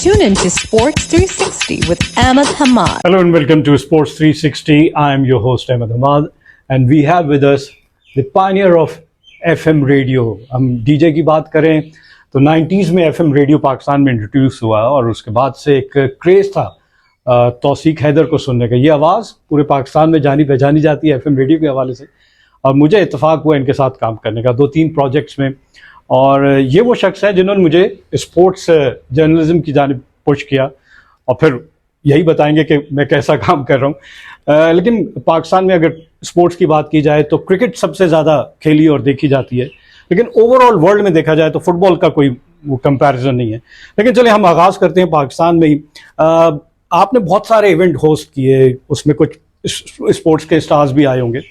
Tune in to Sports 360 with Ahmed Hamad. Hello and welcome to Sports 360. I am your host Ahmed Hamad and we have with us the pioneer of FM radio. हम DJ की बात करें तो 90s में FM radio Pakistan में introduce हुआ और उसके बाद से एक क्रेज़ था तौसीक हैदर को सुनने का। ये आवाज़ पूरे पाकिस्तान में जानी पहचानी जाती है FM रेडियो के हवाले से और मुझे इत्तेफाक हुआ इनके साथ काम करने का 2-3 प्रोजेक्ट्स में। और ये वो शख्स हैं जिन्होंने मुझे स्पोर्ट्स जर्नलिज्म की जानिब पुश किया और फिर यही बताएंगे कि मैं कैसा काम कर रहा हूँ। लेकिन पाकिस्तान में अगर स्पोर्ट्स की बात की जाए तो क्रिकेट सबसे ज़्यादा खेली और देखी जाती है, लेकिन ओवरऑल वर्ल्ड में देखा जाए तो फुटबॉल का कोई कंपैरिजन नहीं है। लेकिन चलिए हम आगाज़ करते हैं पाकिस्तान में ही। आपने बहुत सारे इवेंट होस्ट किए, उसमें कुछ स्पोर्ट्स के स्टार्स भी आए होंगे।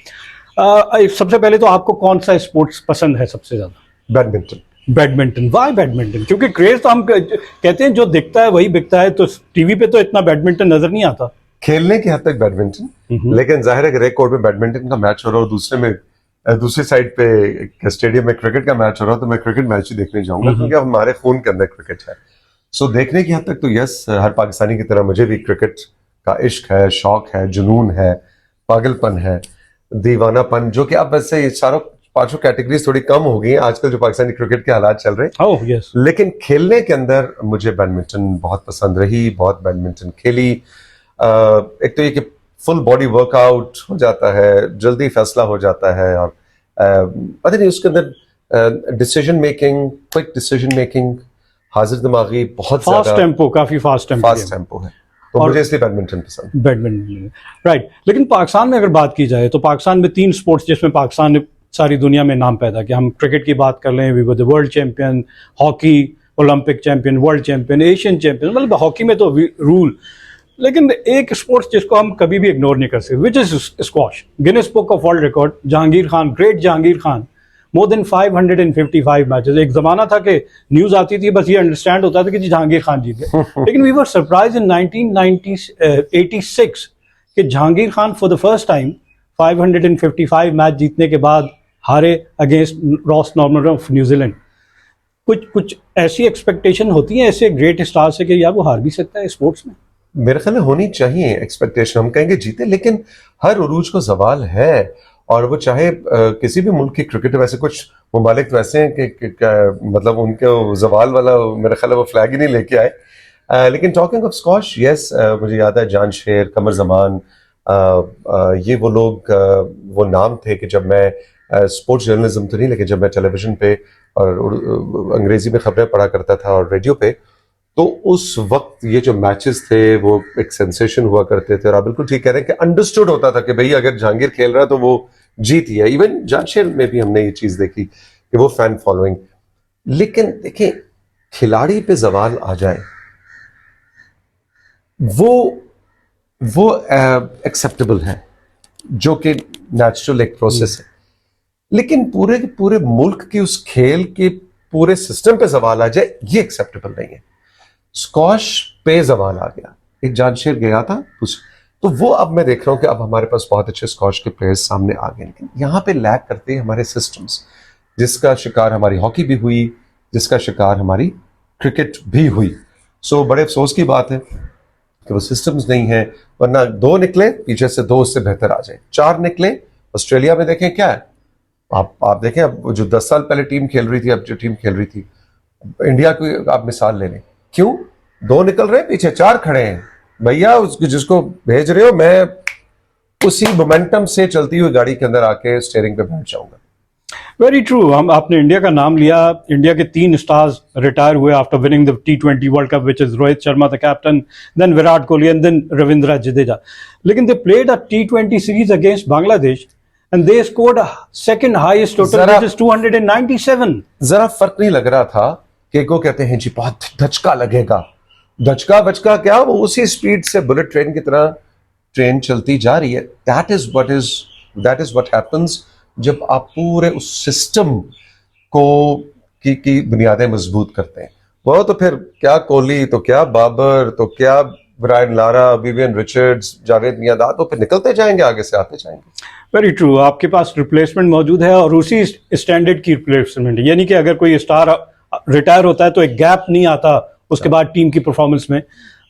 सबसे पहले तो आपको कौन सा स्पोर्ट्स पसंद है सबसे ज़्यादा? बैडमिंटन। Why badminton? क्योंकि क्रेज तो हम कहते हैं जो दिखता है वही बिकता है, तो टीवी पे तो इतना बैडमिंटन नजर नहीं आता। खेलने की हद तक बैडमिंटन, लेकिन जाहिर है कि एक कोर्ट में बैडमिंटन का मैच हो रहा हो, दूसरी साइड पे स्टेडियम में क्रिकेट का मैच हो रहा हो, तो मैं क्रिकेट मैच ही देखने जाऊंगा क्योंकि हमारे खून के अंदर क्रिकेट है। सो देखने की हद तक तो यस, हर पाकिस्तानी की तरह मुझे भी क्रिकेट का इश्क है, शौक है, जुनून है, पागलपन है, दीवानापन, जो कि अब वैसे चारों पांचों कैटेगरीज थोड़ी कम हो गई हैं आजकल जो पाकिस्तानी क्रिकेट के हालात चल रहे हैं। yes. लेकिन खेलने के अंदर मुझे बैडमिंटन बहुत पसंद रही, बहुत बैडमिंटन खेली। एक तो ये कि फुल बॉडी वर्कआउट हो जाता है, जल्दी फैसला हो जाता है और पता नहीं उसके अंदर decision making, quick decision making, हाजिर दिमागी, बहुत फास्ट टेम्पो, काफी फास्ट टेम्पो है। तो मुझे इसलिए बैडमिंटन पसंद। Badminton, right. लेकिन पाकिस्तान में अगर बात की जाए तो पाकिस्तान में 3 स्पोर्ट्स जिसमें पाकिस्तान ने सारी दुनिया में नाम पैदा किया। हम क्रिकेट की बात कर लें, we were the world champion, hockey Olympic champion, world champion, Asian champion, मतलब हॉकी में तो रूल। लेकिन एक स्पोर्ट्स जिसको हम कभी भी इग्नोर नहीं कर सकते, which is squash. Guinness book of world record, Jahangir Khan, great Jahangir Khan, more than 555 matches. एक जमाना था कि न्यूज आती थी बस ये अंडरस्टैंड होता था कि जी जहांगीर खान जीत गए। लेकिन वी वर सरप्राइज इन 1986 कि Jahangir Khan for the first time 555 match जीतने के बाद हारे against Ross Norman of New Zealand. कुछ ऐसी एक्सपेक्टेशन होती है ऐसे ग्रेट स्टार से कि यार वो हार भी सकता है स्पोर्ट्स में? मेरे ख्याल में होनी चाहिए एक्सपेक्टेशन। हम कहेंगे जीते, लेकिन हर उरूज को जवाल है और वो चाहे किसी भी मुल्क की क्रिकेट। वैसे कुछ मुमालिक तो ऐसे हैं कि मतलब उनके जवाल वाला मेरे ख्याल है वो फ्लैग ही नहीं लेके आए। लेकिन टॉकिंग ऑफ स्क्वॉश, यस, मुझे याद है जान शेर, कमर जमान, ये वो लोग, वो नाम थे कि जब मैं स्पोर्ट्स जर्नलिज्म तो नहीं, लेकिन जब मैं टेलीविजन पे और अंग्रेजी में खबरें पढ़ा करता था और रेडियो पे, तो उस वक्त ये जो मैचेस थे वो एक सेंसेशन हुआ करते थे। और आप बिल्कुल ठीक कह रहे हैं कि अंडरस्टूड होता था कि भाई अगर जहांगीर खेल रहा है तो वो जीत ही है। इवन जामशेर में भी हमने ये चीज देखी कि वो फैन फॉलोइंग। लेकिन देखिए, खिलाड़ी पे जवाल आ जाए वो एक्सेप्टेबल है, जो कि नेचुरल एक प्रोसेस है। लेकिन पूरे के पूरे मुल्क की उस खेल के पूरे सिस्टम पे सवाल आ जाए, ये एक्सेप्टेबल नहीं है। स्क्वॉश पे सवाल आ गया, एक जानशेर गया था तो वो अब मैं देख रहा हूं कि अब हमारे पास बहुत अच्छे स्क्वॉश के प्लेयर्स सामने आ गए। लेकिन यहाँ पे लैक करते हैं हमारे सिस्टम्स, जिसका शिकार हमारी हॉकी भी हुई, जिसका शिकार हमारी क्रिकेट भी हुई। सो बड़े अफसोस की बात है कि वो सिस्टम्स नहीं है, वरना 2 निकले पीछे से 2 उससे बेहतर आ जाए, 4 निकले। ऑस्ट्रेलिया में देखें क्या है, आप देखें, अब जो 10 साल पहले टीम खेल रही थी, अब जो टीम खेल रही थी, इंडिया की आप मिसाल ले लें, क्यों 2 निकल रहे, पीछे 4 खड़े हैं। भैया जिसको भेज रहे हो, मैं उसी मोमेंटम से चलती हुई गाड़ी के अंदर आके स्टीयरिंग पे बैठ जाऊंगा। Very true. हम आपने इंडिया का नाम लिया, इंडिया के 3 स्टार्स रिटायर हुए after winning the T20 world cup, which is Rohit Sharma the captain, then Virat Kohli and then Ravindra Jadeja. लेकिन they played a T20 series against Bangladesh and they scored a second highest total, which is 297. जरा फर्क नहीं लग रहा था कि को कहते हैं जी बहुत धचका लगेगा, धचका बचका क्या, वो उसी स्पीड से बुलेट ट्रेन की तरह ट्रेन चलती जा रही है। दैट इज व्हाट हैपेंस जब आप पूरे उस सिस्टम को की बुनियादें मजबूत करते हैं। वो तो फिर क्या कोहली, तो क्या बाबर, तो क्या Brian Lara, Vivian Richards, Javed Miandad, तो फिर निकलते जाएंगे, आगे से आते जाएंगे। Very true. आपके पास रिप्लेसमेंट मौजूद है और उसी स्टैंडर्ड की रिप्लेसमेंट है, यानी कि अगर कोई स्टार रिटायर होता है तो एक गैप नहीं आता उसके बाद टीम की परफॉर्मेंस में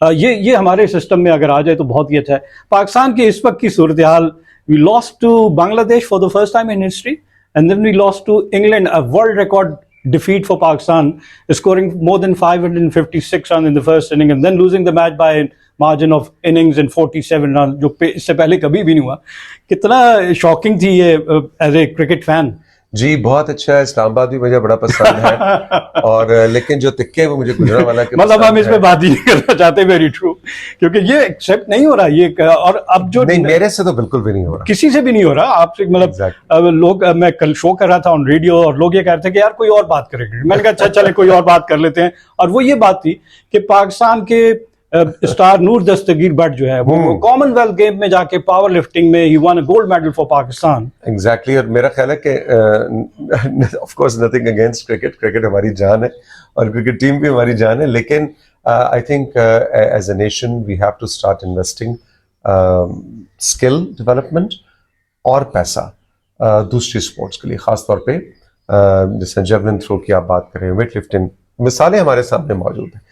ये हमारे सिस्टम में अगर आ जाए तो बहुत ही अच्छा है। पाकिस्तान की इस वक्त की सूरत हाल, we lost to Bangladesh for the first time in history and then we lost to England, a world record defeat for Pakistan, scoring more than 556 runs in the first inning and then losing the match by a margin of innings and 47 runs, जो इससे पहले कभी भी नहीं हुआ। कितना shocking थी ये एज ए क्रिकेट फैन। जी बहुत अच्छा है, इस्लामाबाद भी मुझे बड़ा पसंद है और लेकिन जो तिक्के वो मुझे गुजरांवाला के मतलब हम इसमें बात ही नहीं करना चाहते, वेरी ट्रू, क्योंकि ये एक्सेप्ट नहीं हो रहा ये। और अब जो नहीं, मेरे से तो बिल्कुल भी नहीं हो रहा, किसी से भी नहीं हो रहा आपसे, मतलब Exactly. लोग, मैं कल शो कर रहा था ऑन रेडियो और लोग ये कह रहे थे कि यार कोई और बात करेंगे, मैंने कहा अच्छा चले कोई और बात कर लेते हैं। और वो ये बात थी कि पाकिस्तान के स्टार नूर दस्तगीर भट्ट जो है वो कॉमनवेल्थ गेम में जाके पावर लिफ्टिंग में ही won a gold medal for Pakistan. Exactly. और मेरा ख्याल है कि of course nothing against cricket, cricket हमारी जान है और क्रिकेट टीम भी हमारी जान है, लेकिन I think as a nation we have to start investing skill development और पैसा दूसरी स्पोर्ट्स के लिए, खासतौर पे जैसे जेवलिन थ्रो की आप बात करें, वेट लिफ्टिंग, मिसालें हमारे सामने मौजूद हैं।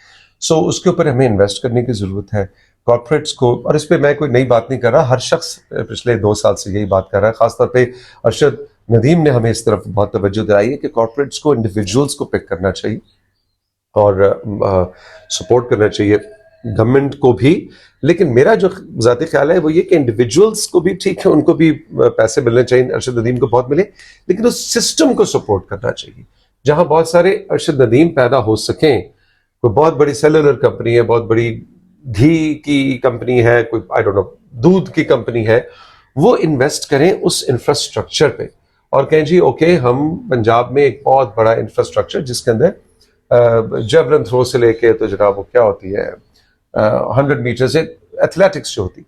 सो उसके ऊपर हमें इन्वेस्ट करने की ज़रूरत है कॉर्पोरेट्स को। और इस पर मैं कोई नई बात नहीं कर रहा, हर शख्स पिछले 2 साल से यही बात कर रहा है। खासतौर पे अरशद नदीम ने हमें इस तरफ बहुत तवज्जो दिलाई है कि कॉर्पोरेट्स को इंडिविजुअल्स को पिक करना चाहिए और सपोर्ट करना चाहिए गवर्नमेंट को भी। लेकिन मेरा जो ज़ाती ख्याल है वो ये कि इंडिविजुअल्स को भी ठीक है, उनको भी पैसे मिलने चाहिए, अरशद नदीम को बहुत मिले, लेकिन उस सिस्टम को सपोर्ट करना चाहिए जहाँ बहुत सारे अरशद नदीम पैदा हो सकें। कोई बहुत बड़ी सेलुलर कंपनी है, बहुत बड़ी घी की कंपनी है, कोई आई डोंट नो दूध की कंपनी है, वो इन्वेस्ट करें उस इंफ्रास्ट्रक्चर पे और कहें जी ओके हम पंजाब में एक बहुत बड़ा इंफ्रास्ट्रक्चर जिसके अंदर जेवलिन थ्रो से लेके तो जनाब वो क्या होती है 100 मीटर से एथलेटिक्स जो होती,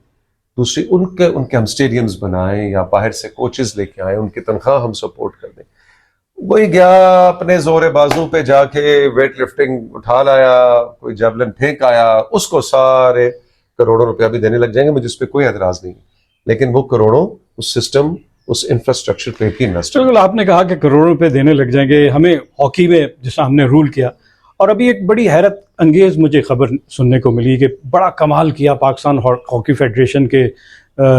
दूसरी उनके हम स्टेडियम्स बनाएं या बाहर से कोचेस लेके आए, उनकी तनख्वाह हम सपोर्ट कर दें। वही गया अपने जोरे बाजू पे जाके वेट लिफ्टिंग उठा लाया, कोई जेवलिन फेंक आया, उसको सारे करोड़ों रुपया भी देने लग जाएंगे, मुझे इस पर कोई एतराज नहीं, लेकिन वो करोड़ों उस सिस्टम उस इंफ्रास्ट्रक्चर पे भी इन्वेस्ट। बिल्कुल, आपने कहा कि करोड़ों रुपए देने लग जाएंगे। हमें हॉकी में जिसका हमने रूल किया, और अभी एक बड़ी हैरत अंगेज मुझे खबर सुनने को मिली कि बड़ा कमाल किया पाकिस्तान हॉकी फेडरेशन के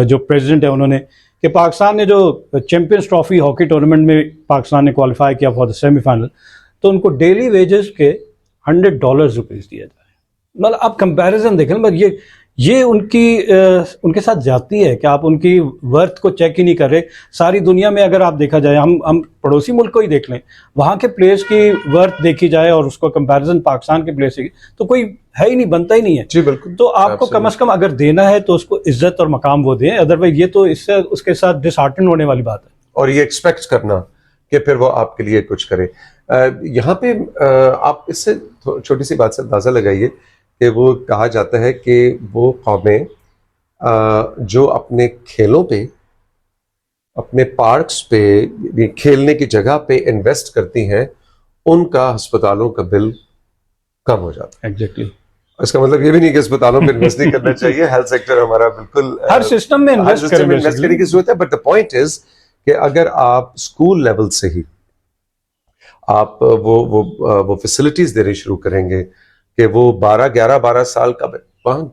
जो प्रेसिडेंट है उन्होंने, कि पाकिस्तान ने जो चैंपियंस ट्रॉफी हॉकी टूर्नामेंट में पाकिस्तान ने क्वालिफाई किया फॉर द सेमीफाइनल, तो उनको डेली वेजेस के $100 दिए जाए। मतलब आप कंपैरिजन देखें, मतलब ये उनके साथ जाती है कि आप उनकी वर्थ को चेक ही नहीं कर रहे। सारी दुनिया में अगर आप देखा जाए, हम पड़ोसी मुल्क को ही देख लें, वहाँ के प्लेयर्स की वर्थ देखी जाए और उसको कंपैरिजन पाकिस्तान के प्लेयर्स की, तो कोई है ही नहीं, बनता ही नहीं है। जी बिल्कुल। तो आपको कम से कम अगर देना है तो उसको इज्जत और मकाम वो दें, अदरवाइज ये तो इससे उसके साथ डिसहार्टन होने वाली बात है। और ये एक्सपेक्ट करना कि फिर वो आपके लिए कुछ करे। यहाँ पे आप इससे छोटी सी बात से अंदाजा लगाइए कि वो कहा जाता है कि वो कौमें जो अपने खेलों पे, अपने पार्क्स पे, खेलने की जगह पे इन्वेस्ट करती हैं, उनका अस्पतालों का बिल कम हो जाता है। एग्जैक्टली। इसका मतलब ये भी नहीं कि अस्पतालों पे इन्वेस्ट नहीं करना चाहिए, हेल्थ सेक्टर हमारा बिल्कुल हर सिस्टम में इन्वेस्ट करने की जरूरत है। बट द पॉइंट इज कि अगर आप स्कूल लेवल से ही आप वो फैसिलिटीज देनी शुरू करेंगे कि वो 12 साल का वहां,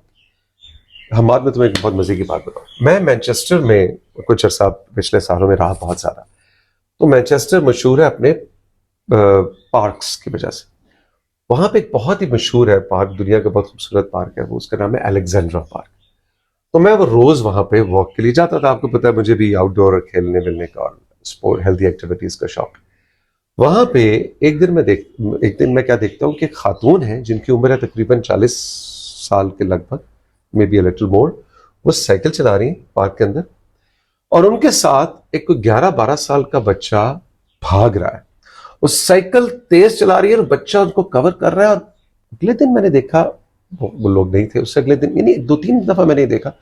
हमारे में तुम्हें एक बहुत मजे की बात बताऊं, मैं मैनचेस्टर में कुछ अर्सा पिछले सालों में रहा बहुत ज्यादा। तो मैनचेस्टर मशहूर है अपने पार्क्स की वजह से। वहां पे एक बहुत ही मशहूर है पार्क, दुनिया का बहुत खूबसूरत पार्क है, वो उसका नाम है अलेक्जेंड्रा पार्क। तो मैं वो रोज वहां पे वॉक के लिए जाता था। आपको पता है मुझे भी आउटडोर खेलने मिलने का और स्पोर्ट हेल्दी एक्टिविटीज का शौक। वहां पे एक दिन मैं क्या देखता हूँ कि खातून है जिनकी उम्र है तकरीबन 40 साल के लगभग, may be a little more, वो साइकिल चला रही है पार्क के अंदर और उनके साथ एक 11-12 साल का बच्चा भाग रहा है। वो साइकिल तेज चला रही है और बच्चा उनको कवर कर रहा है। और अगले दिन मैंने देखा, वो लोग नहीं थे उससे अगले दिन, यानी 2-3 दफा मैंने देखा,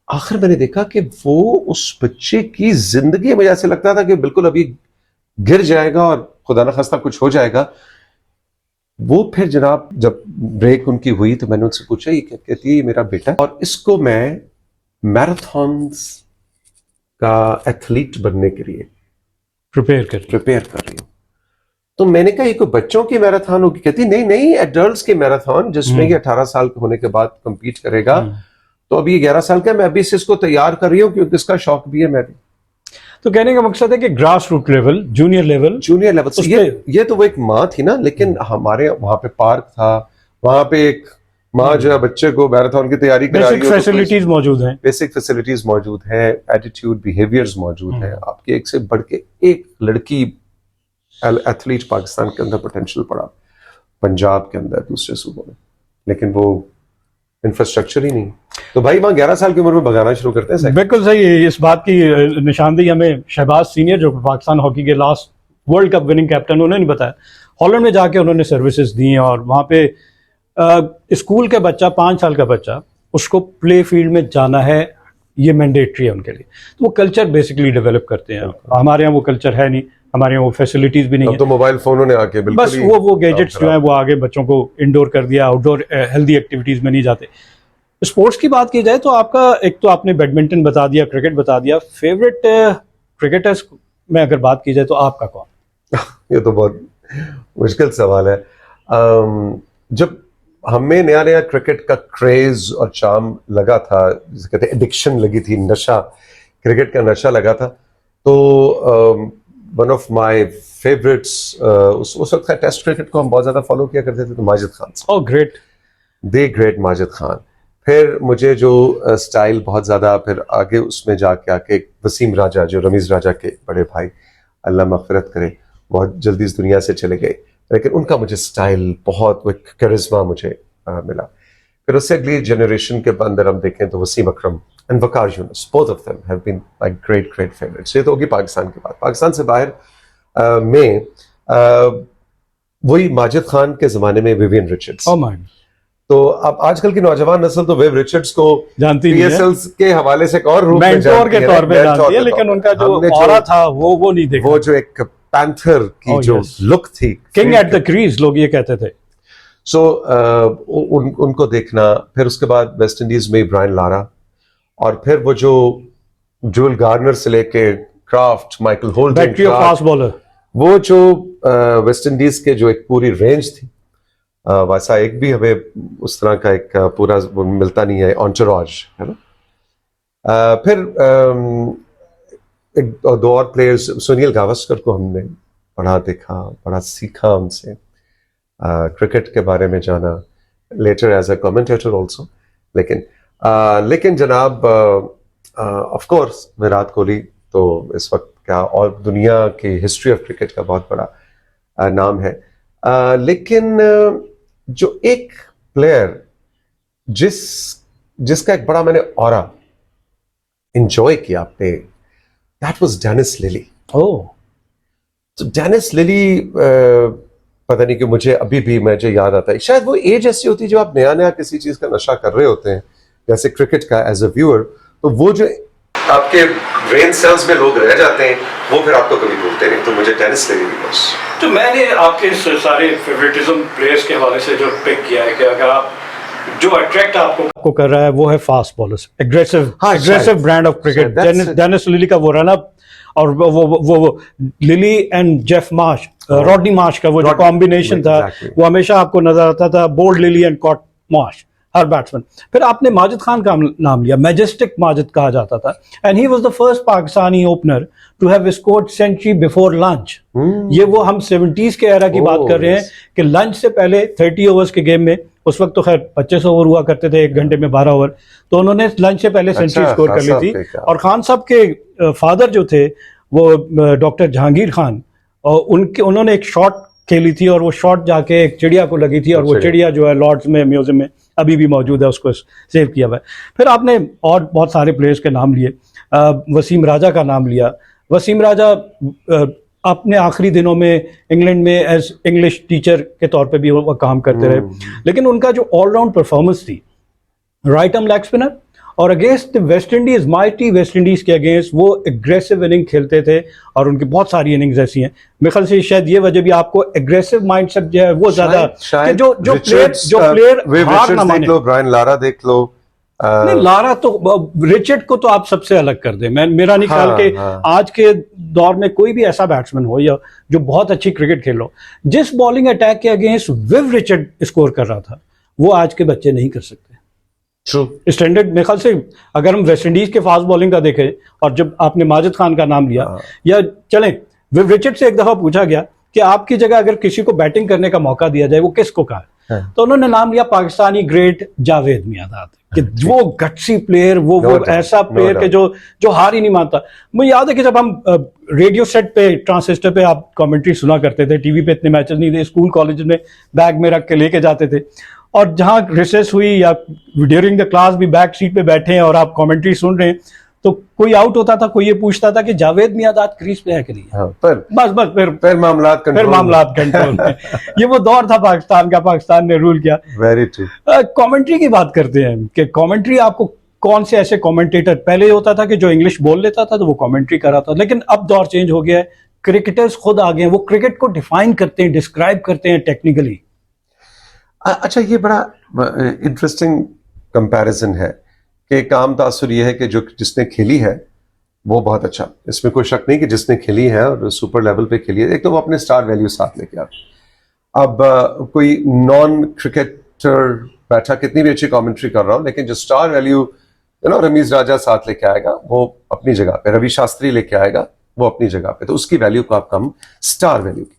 आखिर मैंने देखा कि वो उस बच्चे की जिंदगी, मुझे ऐसे लगता था कि बिल्कुल अभी गिर जाएगा और खुदा न खास्ता कुछ हो जाएगा। वो फिर जनाब जब ब्रेक उनकी हुई तो मैंने उनसे पूछा, ये क्या कहती है, मेरा बेटा और इसको मैं मैराथन्स का एथलीट बनने के लिए प्रिपेयर कर रही हूँ। तो मैंने कहा ये कोई बच्चों की मैराथन होगी? कहती नहीं नहीं, एडल्ट्स की मैराथन, जिसमें ये 18 साल होने के बाद compete करेगा। तो अभी 11 साल का, मैं अभी से इसको तैयार कर रही हूँ क्योंकि इसका शौक भी है। मैं भी तो कहने का मकसद है कि grass root level, junior level से ये तो वो एक माँ थी ना, लेकिन हमारे वहां पे पार्क था, वहां पे एक माँ जो है बच्चे को मैराथन की तैयारी करा रही है, फैसिलिटीज मौजूद हैं, बेसिक फैसिलिटीज मौजूद है, एटीट्यूड बिहेवियर्स मौजूद है। आपके एक से बढ़ के एक लड़की एथलीट पाकिस्तान के अंदर पोटेंशियल पड़ा, पंजाब के अंदर, दूसरे सूबों में, लेकिन वो इंफ्रास्ट्रक्चर ही नहीं। तो भाई वहां 11 साल की उम्र में भगाना शुरू करते हैं। बिल्कुल सही है। इस बात की निशानदेही हमें शहबाज सीनियर, जो पाकिस्तान हॉकी के last world cup winning captain, उन्होंने नहीं बताया। हॉलैंड में जाके उन्होंने सर्विसेज दी हैं और वहाँ पे स्कूल का बच्चा, 5 साल का बच्चा, उसको प्ले फील्ड में जाना है, ये मैंडेटरी है उनके लिए। तो वो कल्चर बेसिकली डेवलप करते हैं। हमारे यहाँ वो कल्चर है नहीं, हमारे यहाँ वो फैसिलिटीज भी नहीं है। तो मोबाइल फोनों ने आके बस वो गैजेट्स जो है वो आगे बच्चों को इंडोर कर दिया, आउटडोर हेल्दी एक्टिविटीज में नहीं जाते। स्पोर्ट्स की बात की जाए तो आपका, एक तो आपने बैडमिंटन बता दिया, क्रिकेट बता दिया, फेवरेट क्रिकेटर्स में अगर बात की जाए तो आपका कौन? ये तो बहुत मुश्किल सवाल है। जब हमें नया नया क्रिकेट का क्रेज और चार्म लगा था, जिसे कहते हैं एडिक्शन लगी थी, नशा, क्रिकेट का नशा लगा था, तो वन ऑफ माय फेवरेट्स उस वक्त टेस्ट क्रिकेट को हम बहुत ज्यादा फॉलो किया करते थे, तो Majid Khan. Oh great, the great Majid Khan. फिर मुझे जो स्टाइल बहुत ज्यादा, फिर आगे उसमें जाके आके वसीम राजा, जो रमीज राजा के बड़े भाई, अल्लाह मग़फ़िरत करे, बहुत जल्दी इस दुनिया से चले गए, लेकिन उनका मुझे स्टाइल बहुत, वो करिश्मा मुझे मिला। फिर उससे अगली जनरेशन के अंदर हम देखें तो Wasim Akram and Waqar Younis, both of them have been like great favourites. ये तो होगी पाकिस्तान की बात। पाकिस्तान से बाहर में वही माजिद खान के जमाने में विवियन रिचर्ड्स। Oh my. तो अब आजकल की नौजवान नस्ल तो विव रिचर्ड्स को जानती नहीं है, पीएसएल के हवाले से एक और रूप में मेंटोर के तौर पे जानती है, लेकिन उनका जो ऑरा था वो नहीं देखा। वो जो एक पैंथर की जो लुक थी, किंग एट द क्रीज लोग ये कहते थे। सो उनको देखना, फिर उसके बाद वेस्ट इंडीज में ब्रायन लारा, और फिर वो जो जूल गार्नर से लेके Croft, Michael Holden, fast bowler, वो जो वेस्ट इंडीज के जो एक पूरी रेंज थी, वैसा एक भी हमें उस तरह का एक पूरा मिलता नहीं है, ऑन्टोराज, है ना। फिर एक दो और प्लेयर्स, सुनील गावस्कर को हमने पढ़ा, देखा, बड़ा सीखा उनसे, क्रिकेट के बारे में जाना, later as a commentator also. लेकिन जनाब ऑफ कोर्स विराट कोहली तो इस वक्त क्या, और दुनिया की हिस्ट्री ऑफ क्रिकेट का बहुत बड़ा नाम है। लेकिन जो एक प्लेयर जिसका एक बड़ा मैंने ऑरा एंजॉय किया आपने, दैट वाज डेनिस लिली। ओह, तो डेनिस लिली, पता नहीं कि मुझे अभी भी मुझे याद आता है, शायद वो एज ऐसी होती है जो आप नया नया किसी चीज का नशा कर रहे होते हैं, जैसे क्रिकेट का एज अ व्यूअर, तो वो जो आपके ब्रेन सेल्स में लोग रह जाते हैं, वो फिर आपको कभी भूलते नहीं। तो मुझे डेनिस लिली भी बस। तो मैंने आपके सारे फेवरेटिज्म प्लेयर्स के हवाले से जो पिक किया है कि अगर आप जो अट्रैक्ट आपको कर रहा है वो है fast bowlers, aggressive brand of cricket. Dennis Lillee का वो रन अप, और वो Lillee and Jeff Marsh, Rodney Marsh का वो जो कॉम्बिनेशन था, वो हमेशा आपको नजर आता था, bold Lillee and caught Marsh, हर बैट्समैन। फिर आपने माजिद खान का नाम लिया, मैजेस्टिक माजिद कहा जाता था, and he was the first Pakistani opener to have scored century before lunch. ये वो हम 70s के एरा की बात कर रहे हैं कि लंच से पहले 30 ओवर्स के गेम में, उस वक्त तो खैर 25 ओवर हुआ करते थे, 1 घंटे में 12 ओवर, तो उन्होंने लंच से पहले सेंचुरी स्कोर कर ली थी। और खान साहब के फादर जो थे वो डॉक्टर जहांगीर खान, और उन्होंने एक शॉट खेली थी, और वो शॉट जाके एक चिड़िया को लगी थी, और वो चिड़िया जो है लॉर्ड्स में म्यूजियम में अभी भी मौजूद है, उसको सेव किया हुआ है। फिर आपने और बहुत सारे प्लेयर्स के नाम लिए, वसीम राजा का नाम लिया। वसीम राजा अपने आखिरी दिनों में इंग्लैंड में एज इंग्लिश टीचर के तौर पे भी वो काम करते रहे, लेकिन उनका जो ऑलराउंड परफॉर्मेंस थी, राइट आर्म लेग स्पिनर, और against West Indies, mighty West Indies के अगेंस्ट वो एग्रेसिव इनिंग खेलते थे, और उनकी बहुत सारी इनिंग्स ऐसी हैं। मेरे ख्याल से शायद ये वजह भी आपको एग्रेसिव माइंडसेट जो है वो ज्यादा, कि जो प्लेयर हार ना माने। देख लो, ब्रायन लारा देख लो, नहीं, लारा तो रिचर्ड को तो आप सबसे अलग कर दें। मैं मेरा नहीं ख्याल कि आज के दौर में कोई भी ऐसा बैट्समैन हो या जो बहुत अच्छी क्रिकेट खेल लो, जिस बॉलिंग अटैक के अगेंस्ट विव रिचर्ड स्कोर कर रहा था वो आज के बच्चे नहीं कर सकते। स्टैंडर्ड मेरे ख्याल से अगर हम वेस्ट इंडीज के फास्ट बॉलिंग का देखें, और जब आपने माजिद खान का नाम लिया, या चलें विव रिचर्ड से एक दफा पूछा गया कि आपकी जगह अगर किसी को बैटिंग करने का मौका दिया जाए वो किसको कहा, तो उन्होंने नाम लिया पाकिस्तानी ग्रेट जावेद मियांदाद, कि वो गट्सी प्लेयर, वो ऐसा प्लेयर के जो हार ही नहीं मानता। मुझे याद है कि जब हम रेडियो सेट पे ट्रांसिस्टर पे आप कमेंट्री सुना करते थे, टीवी पे इतने मैचेस नहीं थे, स्कूल कॉलेज में बैग में रख के लेके जाते थे, और जहां रिसेस हुई या ड्यूरिंग द क्लास भी बैक सीट पे बैठे हैं और आप कमेंट्री सुन रहे हैं, तो कोई आउट होता था, कोई ये पूछता था कि जावेद मियांदाद क्रीज पे है कि नहीं। हाँ, बस फिर मामलात कंट्रोल में। ये वो दौर था पाकिस्तान का, पाकिस्तान ने रूल किया। Very true. कमेंट्री की बात करते हैं कि कमेंट्री आपको कौन से ऐसे कमेंटेटर, पहले होता था कि जो इंग्लिश बोल लेता था तो वो कमेंट्री कर रहा था, लेकिन अब दौर चेंज हो गया है, क्रिकेटर्स खुद आ गए हैं, वो क्रिकेट को डिफाइन करते हैं, डिस्क्राइब करते हैं टेक्निकली। अच्छा, ये बड़ा इंटरेस्टिंग कंपैरिजन है कि काम तासुर ये है कि जो जिसने खेली है वो बहुत अच्छा, इसमें कोई शक नहीं कि जिसने खेली है और सुपर लेवल पे खेली है, एक तो वो अपने स्टार वैल्यू साथ लेके आते। अब कोई नॉन क्रिकेटर बैठा कितनी भी अच्छी कमेंट्री कर रहा हूं, लेकिन जो स्टार वैल्यू रमीज राजा साथ लेके आएगा वो अपनी जगह पे, रवि शास्त्री लेके आएगा वो अपनी जगह पे, तो उसकी वैल्यू को आप कम स्टार वैल्यू की।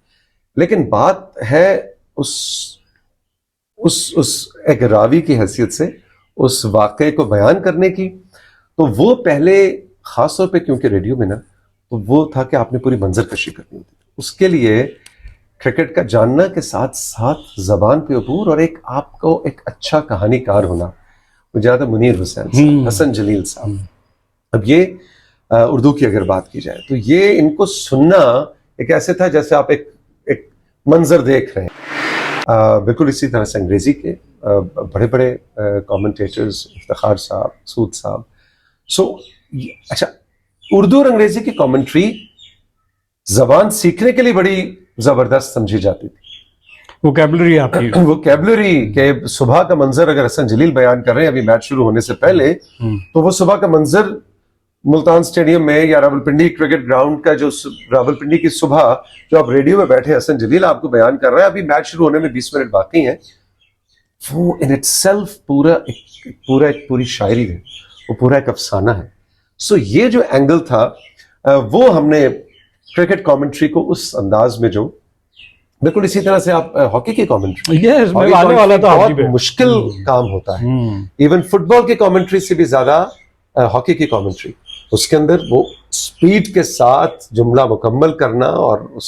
लेकिन बात है उस एक रावी की हैसियत से उस वाकये को बयान करने की, तो वो पहले खासतौर पे क्योंकि रेडियो में ना, तो वो था कि आपने पूरी मंजर कशी करनी होती, उसके लिए क्रिकेट का जानना के साथ साथ जबान पे अबूर और एक आपको एक अच्छा कहानीकार होना। मुझे याद है मुनीर हुसैन साहब, हसन जलील साहब, अब ये उर्दू की अगर बात की जाए तो ये इनको सुनना एक ऐसे था जैसे आप एक मंजर देख रहे हैं। बिल्कुल इसी तरह से अंग्रेजी के बड़े बड़े कमेंटेटर्स, इफ्तिखार साहब, सूद साहब। अच्छा, उर्दू और अंग्रेजी की कमेंट्री जबान सीखने के लिए बड़ी जबरदस्त समझी जाती थी। वोकैबुलरी आपकी वोकैबुलरी के सुबह का मंजर अगर हसन जलील बयान कर रहे हैं अभी मैच शुरू होने से पहले, तो वो सुबह का मंजर मुल्तान स्टेडियम में या रावलपिंडी क्रिकेट ग्राउंड का, जो रावलपिंडी की सुबह जो आप रेडियो में बैठे हसन जलील आपको बयान कर रहे हैं, अभी मैच शुरू होने में 20 मिनट बाकी हैं, वो इन इटसेल्फ पूरी शायरी है, वो पूरा एक अफसाना है। सो ये जो एंगल था वो हमने क्रिकेट कमेंट्री को उस अंदाज में, जो बिल्कुल इसी तरह से आप हॉकी की कमेंट्री, बहुत मुश्किल काम होता है, इवन फुटबॉल की कमेंट्री से भी ज्यादा हॉकी की कमेंट्री, उसके अंदर वो स्पीड के साथ जुमला मुकम्मल करना, और उस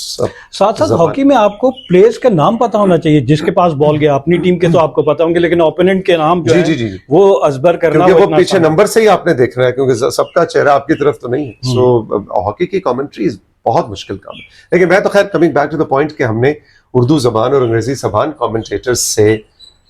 साथ हॉकी में आपको प्लेयर्स का नाम पता होना चाहिए, जिसके पास बॉल गया, अपनी टीम के तो आपको पता होंगे, लेकिन ओपोनेंट के नाम जो है वो अजबर करना, क्योंकि वो पीछे नंबर से ही आपने देखना है, क्योंकि सबका चेहरा आपकी तरफ तो नहीं है। सो हॉकी की कमेंट्री बहुत मुश्किल काम है। लेकिन मैं तो खैर coming back to the point कि हमने उर्दू जबान और अंग्रेजी जबान कमेंटेटर्स से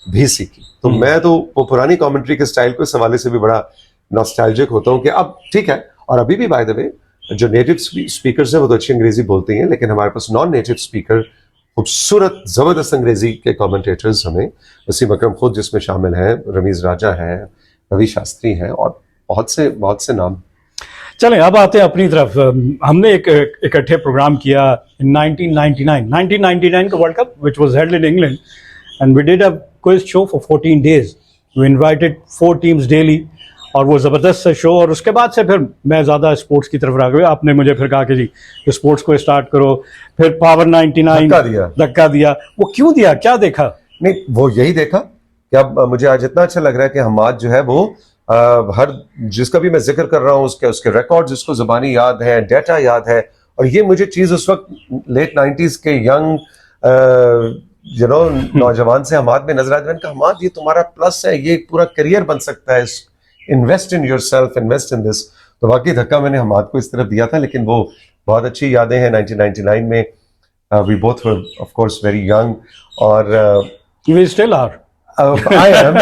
भी सीखी, तो मैं तो वो पुरानी कमेंट्री के स्टाइल को इस हवाले से भी बड़ा नॉस्टैल्जिक होता हूँ कि अब ठीक है, और अभी भी बाय द वे जो नेटिव स्पीकर्स हैं वो तो अच्छी अंग्रेजी बोलते हैं, लेकिन हमारे पास नॉन नेटिव स्पीकर खूबसूरत जबरदस्त अंग्रेजी के कमेंटेटर्स हमें, वसीम अकरम खुद जिसमें शामिल हैं, रमीज राजा हैं, रवि शास्त्री हैं, और बहुत से नाम। चलें अब आते हैं अपनी तरफ। हमने एक इकट्ठे प्रोग्राम किया इन 1999 का world cup which was held in England, and we did a quiz show for 14 days। We invited 4 teams daily, और वो ज़बरदस्त सा शो। और उसके बाद से फिर मैं ज़्यादा स्पोर्ट्स की तरफ रह गया। आपने मुझे फिर कहा कि जी स्पोर्ट्स को स्टार्ट करो, फिर पावर 99 धक्का दिया। वो क्यों दिया, क्या देखा? नहीं, वो यही देखा कि अब मुझे आज इतना अच्छा लग रहा है कि हमाद जो है वो हर जिसका भी मैं जिक्र कर रहा हूँ उसके रिकॉर्ड्स उसको ज़बानी याद है, डाटा याद है। और ये मुझे चीज़ उस वक्त लेट 90s के यंग नौजवान से हमाद में नजर आता है। हमाद ये तुम्हारा प्लस है, ये पूरा करियर बन सकता है, invest in yourself, invest in this. तो वाकई धक्का मैंने हमाद को इस तरफ दिया था, लेकिन वो बहुत अच्छी यादें हैं 1999 में। We both were of course very young, और we still are. I am,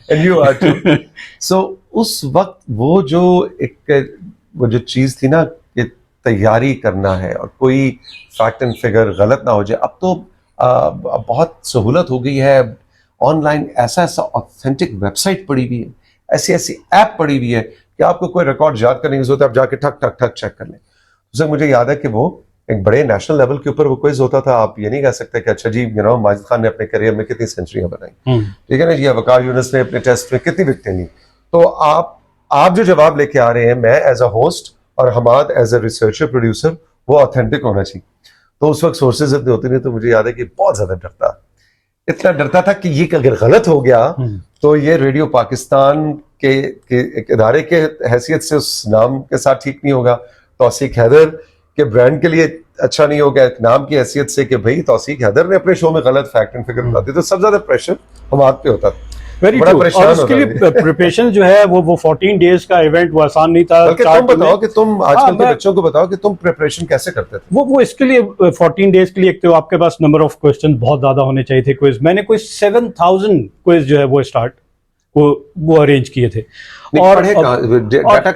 and you are too. So उस वक्त वो जो चीज थी ना कि तैयारी करना है और कोई फैक्ट एंड फिगर गलत ना हो जाए। अब तो बहुत सहूलत हो गई है, ऑनलाइन ऐसा ऐसा ऑथेंटिक वेबसाइट पड़ी हुई है, ऐसी ऐसी ऐप पड़ी हुई है कि आपको कोई रिकॉर्ड याद करने की जरूरत है, आप जाके ठक ठक ठक चेक कर लें। उससे मुझे याद है कि वो एक बड़े नेशनल लेवल के ऊपर वो क्विज होता था। आप ये नहीं कह सकते कि अच्छा जी माजिद खान ने अपने करियर में कितनी सेंचुरियां बनाई, ठीक है ना जी, वकार यूनुस ने अपने टेस्ट में कितनी विकेटें ली। तो आप जो जवाब लेके आ रहे हैं, मैं एज अ होस्ट और Hamad as a researcher producer, वो ऑथेंटिक होना चाहिए। तो उस वक्त सोर्सेज इतने होते नहीं, तो मुझे याद है कि बहुत ज्यादा डरता, इतना डरता था कि ये अगर गलत हो गया तो ये रेडियो पाकिस्तान के एक इदारे के हैसियत से उस नाम के साथ ठीक नहीं होगा, तौसीक हैदर के ब्रांड के लिए अच्छा नहीं होगा, एक नाम की हैसियत से कि भाई तौसीक हैदर ने अपने शो में गलत फैक्ट एंड फिगर बताते, तो सबसे ज्यादा प्रेशर हमारे पे होता था। Very true. और उसके लिए प्रिपरेशन जो है वो 14 डेज का इवेंट, वो आसान नहीं था। बल्कि तुम बताओ कि तुम आजकल के बच्चों को बताओ कि तुम प्रिपरेशन कैसे करते थे। वो इसके लिए 14 डेज के लिए एक तो आपके पास नंबर ऑफ क्वेश्चन बहुत ज्यादा होने चाहिए थे। क्विज मैंने कोई 7000 क्विज जो है वो स्टार्ट वो अरेंज किए थे। और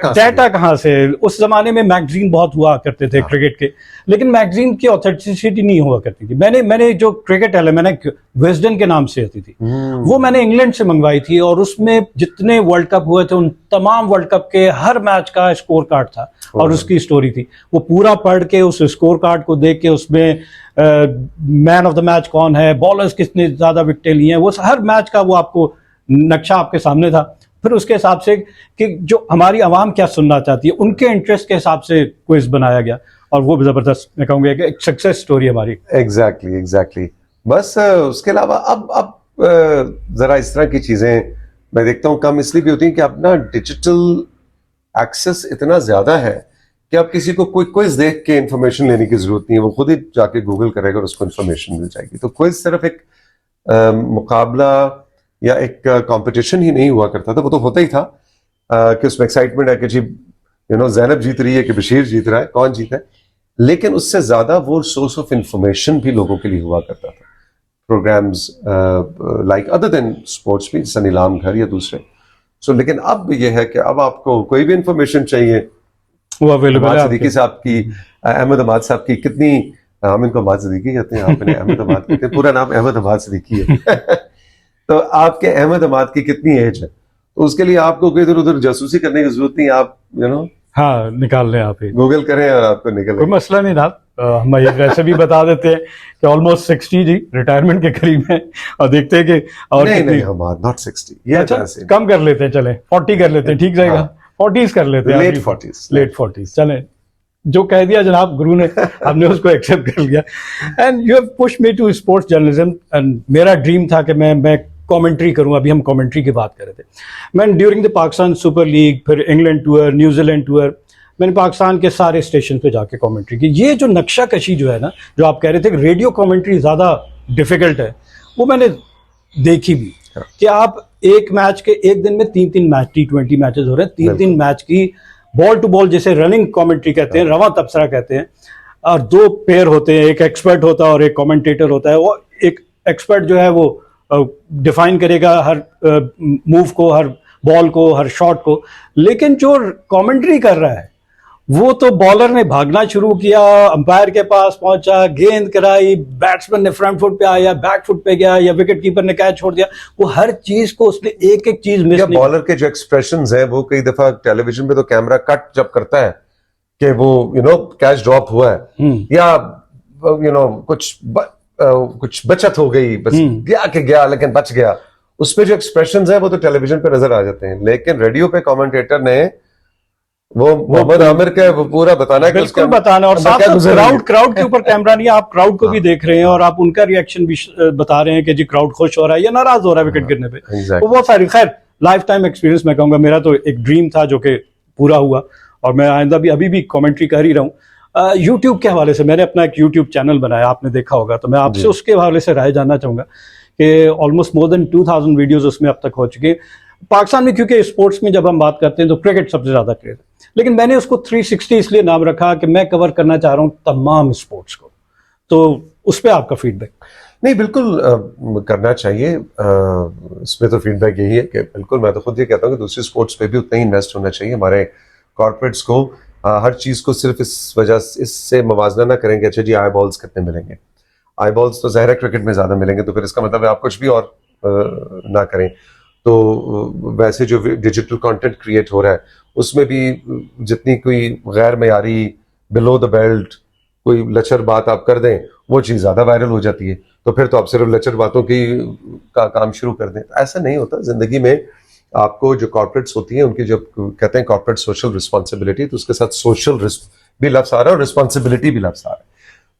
डाटा कहाँ से? उस जमाने में मैगजीन बहुत हुआ करते थे क्रिकेट के, लेकिन मैगजीन की ऑथेंटिसिटी नहीं हुआ करती थी। मैंने जो क्रिकेट एलिमेंट विजडन के नाम से आती थी, वो मैंने इंग्लैंड से मंगवाई थी, और उसमें जितने वर्ल्ड कप हुए थे उन तमाम वर्ल्ड कप के हर मैच का स्कोर कार्ड था और उसकी स्टोरी थी। वो पूरा पढ़ के उस स्कोर कार्ड को देख के उसमें मैन ऑफ द मैच कौन है, बॉलर्स कितने ज्यादा विकेटें ली हैं, वो हर मैच का वो आपको नक्शा आपके सामने था। फिर उसके हिसाब से कि जो हमारी आवाम क्या सुनना चाहती है, उनके इंटरेस्ट के हिसाब से क्विज बनाया गया, और वो भी जबरदस्त, मैं कहूँगा कि एक सक्सेस स्टोरी हमारी। एग्जैक्टली। बस उसके अलावा अब जरा इस तरह की चीजें मैं देखता हूँ कम इसलिए भी होती हैं कि अब ना डिजिटल एक्सेस इतना ज्यादा है कि अब किसी को कोई क्विज देख के इंफॉर्मेशन लेने की जरूरत नहीं है, वो खुद ही जाके गूगल करेगा और उसको इंफॉर्मेशन मिल जाएगी। तो क्विज सिर्फ एक मुकाबला या एक कंपटीशन ही नहीं हुआ करता था, वो तो होता ही था कि उसमें एक्साइटमेंट है कि जी जैनब जीत रही है कि बशीर जीत रहा है, कौन जीता है, लेकिन उससे ज्यादा वो सोर्स ऑफ इंफॉर्मेशन भी लोगों के लिए हुआ करता था। Programmes like other than sports भी, जैसे नीलाम घर या दूसरे। सो लेकिन अब ये है कि अब आपको कोई भी इंफॉर्मेशन चाहिए, वो अवेलेबल है। सिद्दीकी साहब की, अहमद हमाद साहब की कितनी, हम इनको हमाद सिद्दीकी कहते हैं, आपने अहमद हमाद कहते हैं, पूरा नाम अहमद हमाद सिद्दीकी है तो आपके अहमद हमाद की कितनी एज है, तो उसके लिए आपको कोई इधर उधर जासूसी करने की जरूरत नहीं, आप हाँ निकाल लें, आप ही गूगल करें और आपको निकल, कोई मसला नहीं था। हम ये वैसे भी बता देते हैं कि ऑलमोस्ट 60 जी रिटायरमेंट के करीब है, और देखते हैं कि और नहीं हमाद नॉट 60, ये अच्छा कम कर लेते हैं, चले 40 कर लेते हैं, ठीक रहेगा। 40s कर लेते हैं, लेट 40s चले। जो कह दिया जनाब गुरु ने, हमने उसको एक्सेप्ट कर लिया। And you have push me to sports journalism, and मेरा ड्रीम था कि मैं कमेंट्री करूं। अभी हम कमेंट्री की बात कर रहे थे। मैं during the Pakistan super league, फिर इंग्लैंड टूर, न्यूजीलैंड टूर, मैंने पाकिस्तान के सारे स्टेशन पे जाके कमेंट्री की। ये जो नक्शा कशी जो है ना, जो आप कह रहे थे कि रेडियो कमेंट्री ज़्यादा डिफिकल्ट है, वो मैंने देखी भी कि आप एक मैच के एक दिन में 3 मैच, T20 मैचेस हो रहे हैं, 3 मैच की बॉल टू बॉल, जैसे रनिंग कमेंट्री कहते हैं, रवा तबसरा कहते हैं, और 2 पेयर होते हैं, एक एक्सपर्ट होता है और एक कमेंटेटर होता है। वो एक एक्सपर्ट जो है वो डिफाइन करेगा हर मूव को, हर बॉल को, हर शॉट को, लेकिन जो कमेंट्री कर रहा है वो तो बॉलर ने भागना शुरू किया, अंपायर के पास पहुंचा, गेंद कराई, बैट्समैन ने फ्रंट फुट पे आया, बैक फुट पे गया, या विकेट कीपर ने कैच छोड़ दिया, वो हर चीज को उसने एक एक चीज मिस नहीं। बॉलर के जो एक्सप्रेशंस हैं, वो कई दफा टेलीविजन पे तो कैमरा कट जब करता है कि वो कैच ड्रॉप हुआ है, या कुछ बचत हो गई, बस गया कि गया लेकिन बच गया, उसपे जो एक्सप्रेशंस हैं वो तो टेलीविजन पे नजर आ जाते हैं, लेकिन रेडियो पे कमेंटेटर ने वो मोहम्मद आमिर का वो पूरा बताना है, बिल्कुल बताना, और साथ क्राउड के ऊपर कैमरा नहीं, आप क्राउड को भी देख रहे हैं और आप उनका रिएक्शन भी बता रहे हैं कि जी क्राउड खुश हो रहा है या नाराज हो रहा है विकेट गिरने पे। वो बहुत सारी, खैर लाइफ टाइम एक्सपीरियंस मैं कहूंगा, मेरा तो एक ड्रीम था जो कि पूरा हुआ, और मैं आइंदा भी अभी भी कमेंट्री कर ही रहा हूँ। यूट्यूब के हवाले से मैंने अपना एक यूट्यूब चैनल बनाया, आपने देखा होगा, तो मैं आपसे उसके हवाले से राय जानना चाहूंगा कि ऑलमोस्ट मोर देन 2000 वीडियोज उसमें अब तक हो चुके हैं। पाकिस्तान में क्योंकि स्पोर्ट्स में जब हम बात करते हैं तो क्रिकेट सबसे ज्यादा क्रेज है, लेकिन मैंने उसको 360 इसलिए नाम रखा कि मैं कवर करना चाह रहा हूँ तमाम स्पोर्ट्स को। तो उस पर आपका फीडबैक? नहीं, बिल्कुल करना चाहिए। इसमें तो फीडबैक यही है कि बिल्कुल, मैं तो खुद ये कहता हूँ कि दूसरी स्पोर्ट्स पे भी उतना ही इन्वेस्ट होना चाहिए। हमारे कॉर्पोरेट्स को हर चीज को सिर्फ इस वजह से इससे मवाजना ना करेंगे, अच्छा जी आई बॉल्स कितने मिलेंगे, आई बॉल्स तो ज़ाहिर है क्रिकेट में ज्यादा मिलेंगे, तो फिर इसका मतलब है आप कुछ भी और ना करें। तो वैसे जो डिजिटल कंटेंट क्रिएट हो रहा है उसमें भी जितनी कोई गैर मयारी बिलो द बेल्ट कोई लचर बात आप कर दें वो चीज़ ज़्यादा वायरल हो जाती है, तो फिर तो आप सिर्फ लचर बातों की का काम शुरू कर दें। ऐसा नहीं होता ज़िंदगी में। आपको जो कॉर्पोरेट्स होती हैं उनकी जब कहते हैं कॉर्पोरेट सोशल रिस्पॉन्सिबिलिटी, तो उसके साथ सोशल रिस्क भी लफ्ज़ आ रहा है और रिस्पॉन्सिबिलिटी भी लफ्ज़ आ रहा है।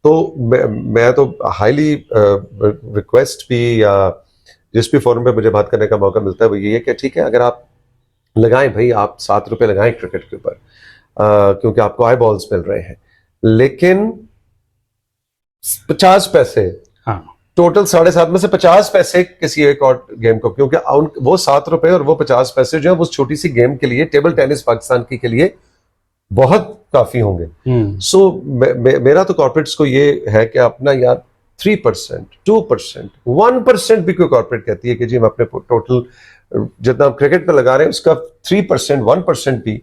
तो मैं तो हाईली रिक्वेस्ट भी या जिस भी फोरम पे मुझे बात करने का मौका मिलता है वो ये है कि ठीक है, अगर आप लगाएं भाई, आप ₹7 लगाएं क्रिकेट के ऊपर क्योंकि आपको आई बॉल्स मिल रहे हैं, लेकिन 50 पैसे, हाँ, टोटल 7.5 में से 50 पैसे किसी एक और गेम को, क्योंकि वो ₹7 और वो 50 पैसे जो है वो छोटी सी गेम के लिए, टेबल टेनिस पाकिस्तान के लिए बहुत काफी होंगे। सो मेरा तो कॉर्पोरेट्स को ये है कि अपना यार 3%, 2%, 1% भी कोई कॉर्पोरेट कहती है कि जी हम अपने टोटल जितना हम क्रिकेट पे लगा रहे हैं उसका 3%, 1% भी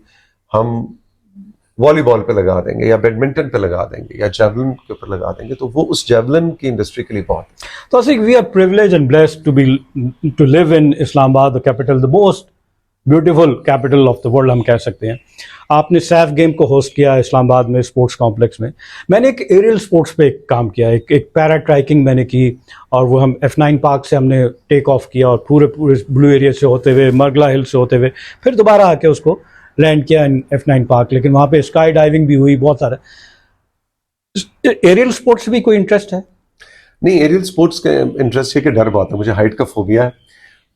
हम वॉलीबॉल पे लगा देंगे या बैडमिंटन पे लगा देंगे या जेवलिन के ऊपर लगा देंगे, तो वो उस जेवलिन की इंडस्ट्री के लिए बहुत। So I think we are privileged and blessed to live in Islamabad, the capital, the most beautiful capital of the world हम कह सकते हैं। आपने सैफ गेम को होस्ट किया इस्लामाबाद में स्पोर्ट्स कॉम्प्लेक्स में। मैंने एक एरियल स्पोर्ट्स पे काम किया, एक पैरा ट्रैकिंग मैंने की, और वो हम F9 पार्क से हमने टेक ऑफ किया और पूरे ब्लू एरिया से होते हुए मरगला हिल से होते हुए फिर दोबारा आके उसको लैंड किया इन F9 पार्क। लेकिन वहाँ पे स्काई डाइविंग भी हुई, बहुत सारा। एरियल स्पोर्ट्स भी कोई इंटरेस्ट है? नहीं, एरियल स्पोर्ट्स का इंटरेस्ट है कि डर बहुत है, मुझे हाइट का फोबिया है,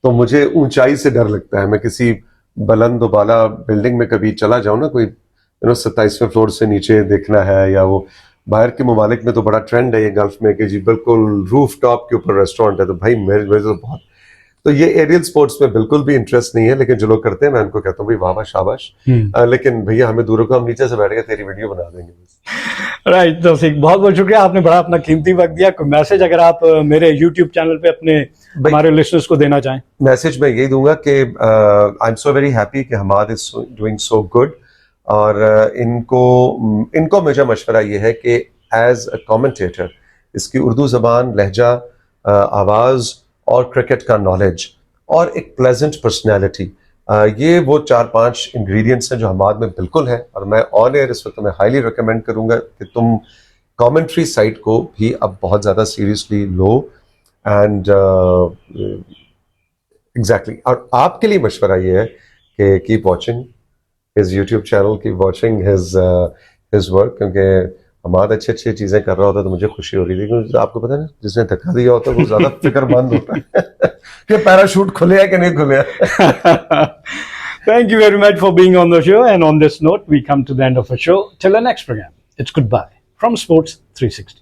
तो मुझे ऊंचाई से डर लगता है। मैं किसी बुलंद बाला बिल्डिंग में कभी चला जाऊं ना, कोई 27वें फ्लोर से नीचे देखना है, या वो बाहर के ममालिक में तो बड़ा ट्रेंड है ये गल्फ में कि जी बिल्कुल रूफ टॉप के ऊपर रेस्टोरेंट है, तो भाई मेरे तो बहुत, तो ये एरियल स्पोर्ट्स में बिल्कुल भी इंटरेस्ट नहीं है। लेकिन जो लोग करते हैं मैं उनको कहता हूँ भाई वाह वाह शाबाश, लेकिन भैया हमें दूरों को हम नीचे से बैठ के तेरी वीडियो बना देंगे। राइट, तो बहुत बहुत शुक्रिया, आपने बड़ा अपना कीमती वक्त दिया। कोई मैसेज अगर आप मेरे यूट्यूब चैनल पे अपने हमारे लिसनर्स को देना चाहें? मैसेज मैं यही दूंगा कि I am so very happy कि Hamad is doing so good, और इनको मेरा मशवरा ये है कि एज अ कमेंटेटर इसकी उर्दू ज़बान, लहजा, आवाज़ और क्रिकेट का नॉलेज और एक प्लेजेंट पर्सनैलिटी, ये वो 4-5 इंग्रेडिएंट्स हैं जो हमाद में बिल्कुल है। और मैं ऑन एयर इस वक्त मैं हाईली रिकमेंड करूंगा कि तुम कमेंट्री साइट को भी अब बहुत ज़्यादा सीरियसली लो, एंड एग्जैक्टली। और आपके लिए मशवरा ये है कि keep watching his YouTube channel, keep watching his work, क्योंकि हमाद अच्छी अच्छी चीज़ें कर रहा होता तो मुझे खुशी हो रही थी। क्योंकि आपको पता है ना, जिसने धक्का दिया होता है वो ज़्यादा फिक्रमंद होता है कि पैराशूट खुले है कि नहीं खुले। Thank you very much for being on the show, and on this note we come to the end of the show. Till the next program, it's goodbye from Sports 360.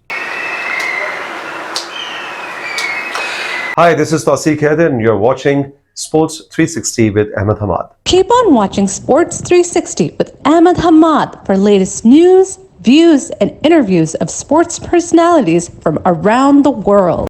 Hi, this is Tawseek Haider and you're watching Sports 360 with Ahmed Hamad. Keep on watching Sports 360 with Ahmed Hamad for latest news, views, and interviews of sports personalities from around the world.